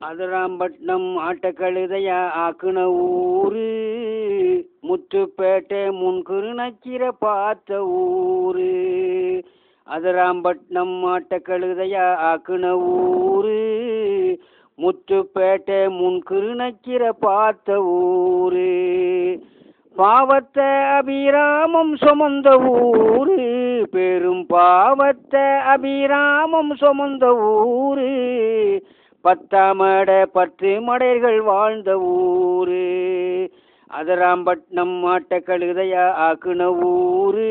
அதிராம்பட்டினம் ஆட்டக்கழுதையா ஆக்குன ஊரு, முத்துப்பேட்டை முன்குறு நச்சிர பார்த்த ஊரு. அதிராம்பட்டினம் ஆட்டக்கழுதையா ஆக்குன ஊரு, முத்துப்பேட்டை முன்குறு நச்சிர பார்த்த ஊரு. பாவத்தை அபிராமம் சுமந்த ஊரு, பெரும் பாவத்தை அபிராமம் சுமந்த ஊரு. 10 மடை 10 மடைகள் வாழ்ந்த ஊரு. அதிராம்பட்டினம் ஆட்டக்கழுதையா ஆக்குன ஊரு,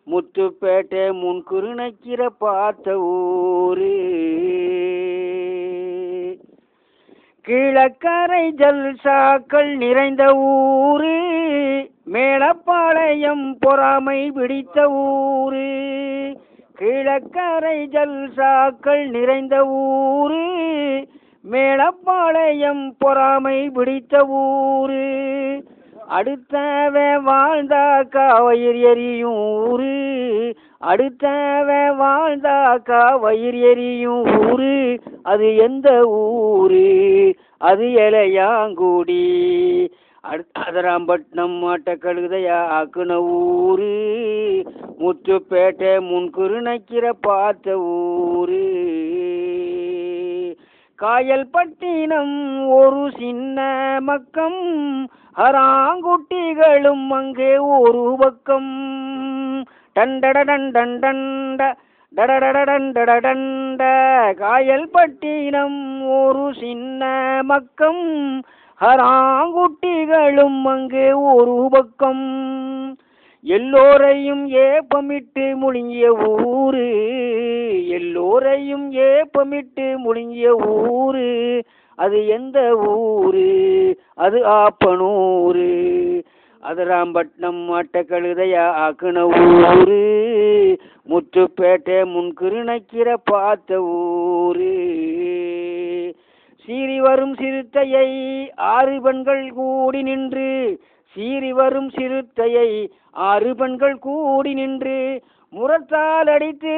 முத்துப்பேட்டை முன்குறு நச்சிர பார்த்த ஊரு. கீழக்கரை ஜல்சாக்கள் நிறைந்த ஊரு, மேலப்பாளையம் பொறாமை பிடித்த ஊரு. கீழக்கரை ஜல்சாக்கள் நிறைந்த ஊரு, மேலப்பாளையம் பொறாமை பிடித்த ஊரு. அடுத்தவ வாழ்ந்தாக்கா வயிறு எரியும் ஊரு, அடுத்தவ வாழ்ந்தாக்கா வயிறு எரியும் ஊரு. அது எந்த ஊரு? அது எலையாங்குடி. அதிராம்பட்டினம் ஆட்டக்கழுதையா ஆக்குன ஊரு, முத்துப்பேட்டை முன்குறு நச்சிர பார்த்த ஊரு. காயல்பட்டினம் ஒரு சின்ன மக்கம், ஹராங்குட்டிகளும் அங்கே ஒரு பக்கம். டண்டடடண்டண்ட டடடடண்டடண்ட. காயல்பட்டினம் ஒரு சின்ன மக்கம், ஹராங்குட்டிகளும் அங்கே ஒரு பக்கம். எல்லோரையும் ஏப்பமிட்டு முழுங்கிய ஊரு, எல்லோரையும் ஏப்பமிட்டு முழுங்கிய ஊரு. அது எந்த ஊரு? அது ஆப்பனூரு. அதிராம்பட்டினம் ஆட்டக்கழுதையா ஆக்குன ஊரு, முத்துப்பேட்டை முன்குறு நச்சிர பார்த்த ஊரு. சீறி வரும் சிறுத்தையை 6 பெண்கள் கூடி நின்று, சீறி வரும் சிறுத்தையை 6 பெண்கள் கூடி நின்று, முரத்தால் அடித்து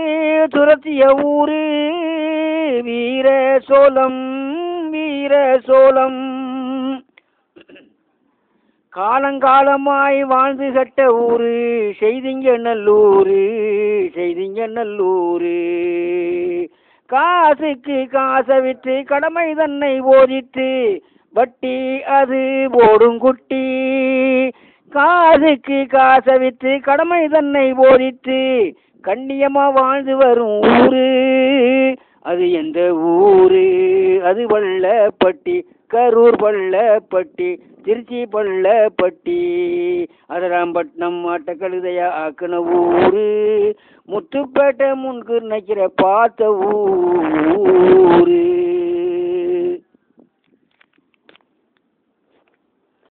துரத்திய ஊரு. வீர சோளம், வீர சோளம். காலங்காலமாய் வாழ்ந்து கட்ட ஊரு, செய்திங்க நல்லூரு, செய்திங்க நல்லூரு. காசுக்கு காசை விட்டு கடமை தன்னை போதித்து, வட்டி அது போடும் குட்டி. காசுக்கு காசை விட்டு கடமை தன்னை போதித்து, கண்ணியமா வாழ்ந்து வரும் ஊரு. அது எந்த ஊரு? அது வல்லப்பட்டி, கரூர் பள்ளப்பட்டி, திருச்சி பள்ளப்பட்டி. அதிராம்பட்டினம் ஆட்டக்கழுதையா ஆக்குன ஊரு, முத்துப்பேட்டை முன்குறு நச்சிர பார்த்த ஊரு.